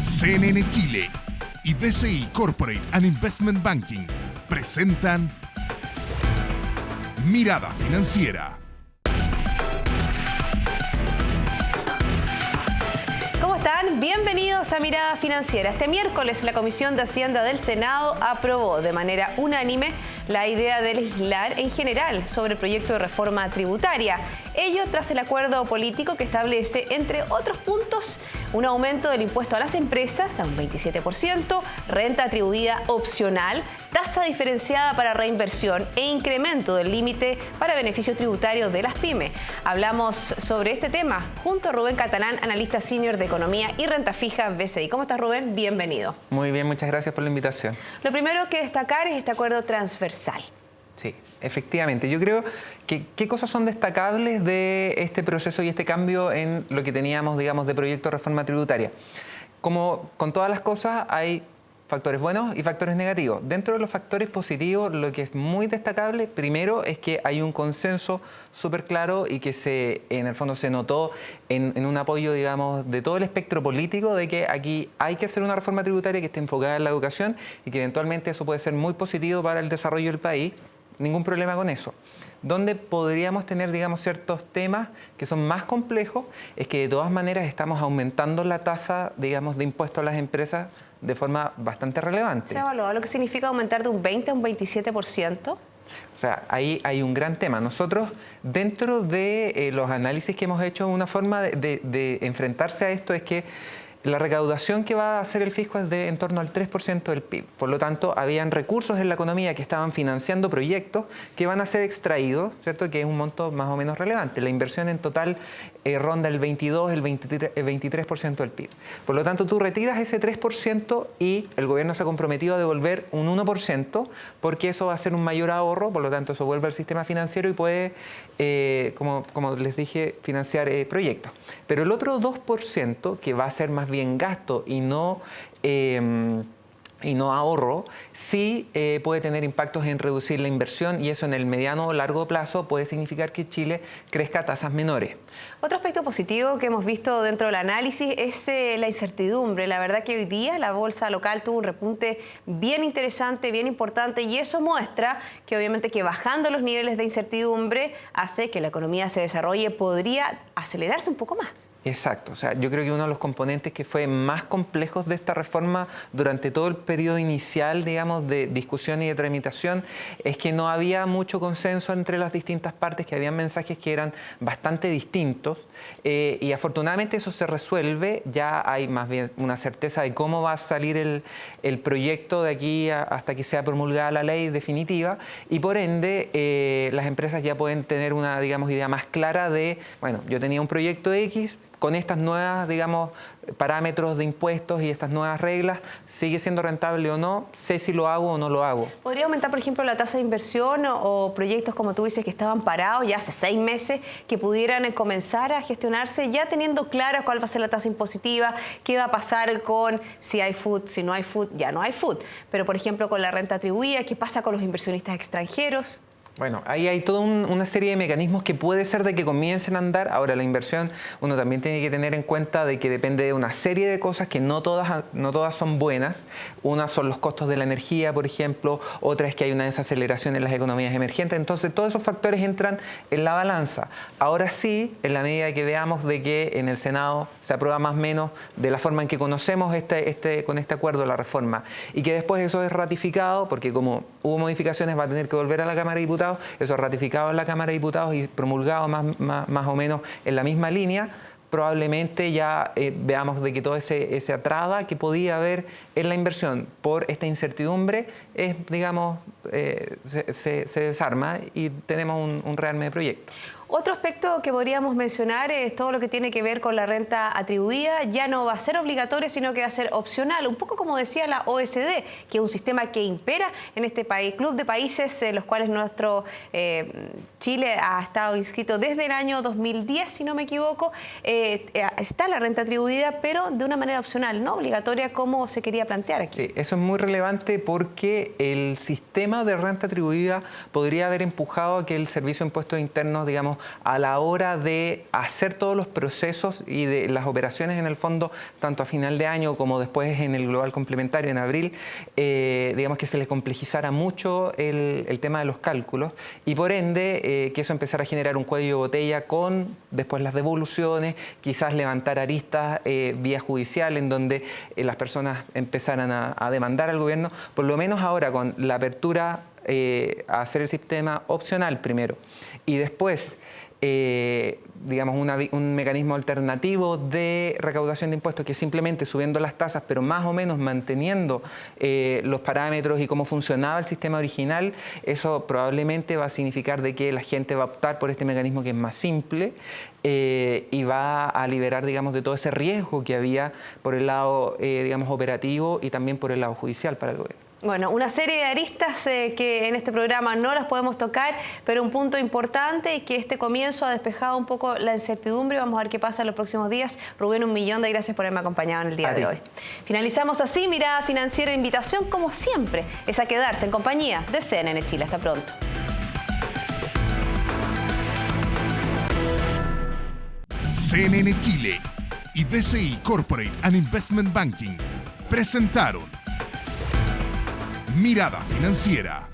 CNN Chile y BCI Corporate and Investment Banking presentan Mirada Financiera. ¿Cómo están? Bienvenidos a Mirada Financiera. Este miércoles la Comisión de Hacienda del Senado aprobó de manera unánime la idea de legislar en general sobre el proyecto de reforma tributaria. Ello tras el acuerdo político que establece, entre otros puntos, un aumento del impuesto a las empresas a un 27%, renta atribuida opcional, tasa diferenciada para reinversión e incremento del límite para beneficios tributarios de las pymes. Hablamos sobre este tema junto a Rubén Catalán, analista senior de Economía y Renta Fija BCI. ¿Cómo estás, Rubén? Bienvenido. Muy bien, muchas gracias por la invitación. Lo primero que destacar es este acuerdo transversal. Sí, efectivamente. Yo creo que qué cosas son destacables de este proceso y este cambio en lo que teníamos, digamos, de proyecto de reforma tributaria. Como con todas las cosas, hay factores buenos y factores negativos. Dentro de los factores positivos, lo que es muy destacable, primero, es que hay un consenso súper claro y que en el fondo se notó en un apoyo, digamos, de todo el espectro político de que aquí hay que hacer una reforma tributaria que esté enfocada en la educación y que eventualmente eso puede ser muy positivo para el desarrollo del país. Ningún problema con eso. Donde podríamos tener, digamos, ciertos temas que son más complejos es que de todas maneras estamos aumentando la tasa, digamos, de impuestos a las empresas de forma bastante relevante. ¿Se evalúa lo que significa aumentar de un 20 a un 27%? O sea, ahí hay un gran tema. Nosotros, dentro de los análisis que hemos hecho, una forma de enfrentarse a esto es que la recaudación que va a hacer el fisco es de en torno al 3% del PIB. Por lo tanto, habían recursos en la economía que estaban financiando proyectos que van a ser extraídos, ¿cierto? Que es un monto más o menos relevante. La inversión en total ronda el 22, el 23% del PIB. Por lo tanto, tú retiras ese 3% y el gobierno se ha comprometido a devolver un 1% porque eso va a ser un mayor ahorro, por lo tanto, eso vuelve al sistema financiero y puede, como les dije, financiar proyectos. Pero el otro 2%, que va a ser más bien gasto y no ahorro, sí puede tener impactos en reducir la inversión y eso en el mediano o largo plazo puede significar que Chile crezca a tasas menores. Otro aspecto positivo que hemos visto dentro del análisis es la incertidumbre. La verdad que hoy día la bolsa local tuvo un repunte bien interesante, bien importante y eso muestra que obviamente que bajando los niveles de incertidumbre hace que la economía se desarrolle, podría acelerarse un poco más. Exacto, o sea, yo creo que uno de los componentes que fue más complejos de esta reforma durante todo el periodo inicial, digamos, de discusión y de tramitación, es que no había mucho consenso entre las distintas partes, que habían mensajes que eran bastante distintos y afortunadamente eso se resuelve, ya hay más bien una certeza de cómo va a salir el proyecto de aquí hasta que sea promulgada la ley definitiva y por ende las empresas ya pueden tener una, digamos, idea más clara de, bueno, yo tenía un proyecto X, con estas nuevas, digamos, parámetros de impuestos y estas nuevas reglas, ¿sigue siendo rentable o no? ¿Sé si lo hago o no lo hago? ¿Podría aumentar, por ejemplo, la tasa de inversión o proyectos, como tú dices, que estaban parados ya hace 6 meses, que pudieran comenzar a gestionarse ya teniendo claro cuál va a ser la tasa impositiva, qué va a pasar con si hay food, si no hay food, ya no hay food? Pero, por ejemplo, con la renta atribuida, ¿qué pasa con los inversionistas extranjeros? Bueno, ahí hay toda una serie de mecanismos que puede ser de que comiencen a andar. Ahora, la inversión, uno también tiene que tener en cuenta de que depende de una serie de cosas que no todas son buenas. Una son los costos de la energía, por ejemplo. Otra es que hay una desaceleración en las economías emergentes. Entonces, todos esos factores entran en la balanza. Ahora sí, en la medida que veamos de que en el Senado se aprueba más o menos de la forma en que conocemos con este acuerdo la reforma y que después eso es ratificado, porque como hubo modificaciones va a tener que volver a la Cámara de Diputados, eso es ratificado en la Cámara de Diputados y promulgado más o menos en la misma línea, probablemente ya veamos de que todo esa traba que podía haber en la inversión por esta incertidumbre es, digamos, se desarma y tenemos un real proyecto. Otro aspecto que podríamos mencionar es todo lo que tiene que ver con la renta atribuida. Ya no va a ser obligatoria, sino que va a ser opcional. Un poco como decía la OECD, que es un sistema que impera en este país, club de países en los cuales nuestro Chile ha estado inscrito desde el año 2010, si no me equivoco. Está la renta atribuida, pero de una manera opcional, no obligatoria como se quería plantear aquí. Sí, eso es muy relevante porque el sistema sistema de renta atribuida podría haber empujado a que el Servicio de Impuestos Internos, digamos, a la hora de hacer todos los procesos y de las operaciones en el fondo, tanto a final de año como después en el global complementario en abril, digamos que se les complejizara mucho el tema de los cálculos y por ende que eso empezara a generar un cuello de botella con después las devoluciones, quizás levantar aristas vía judicial en donde las personas empezaran a demandar al gobierno. Por lo menos ahora con la apertura a hacer el sistema opcional primero y después digamos un mecanismo alternativo de recaudación de impuestos que es simplemente subiendo las tasas pero más o menos manteniendo los parámetros y cómo funcionaba el sistema original, eso probablemente va a significar de que la gente va a optar por este mecanismo que es más simple y va a liberar, digamos, de todo ese riesgo que había por el lado, digamos, operativo y también por el lado judicial para el gobierno. Bueno, una serie de aristas que en este programa no las podemos tocar, pero un punto importante es que este comienzo ha despejado un poco la incertidumbre. Vamos a ver qué pasa en los próximos días. Rubén, 1.000.000 de gracias por haberme acompañado en el día de hoy. Finalizamos así Mirada Financiera. Invitación, como siempre, es a quedarse en compañía de CNN Chile. Hasta pronto. CNN Chile y BCI Corporate and Investment Banking presentaron Mirada Financiera.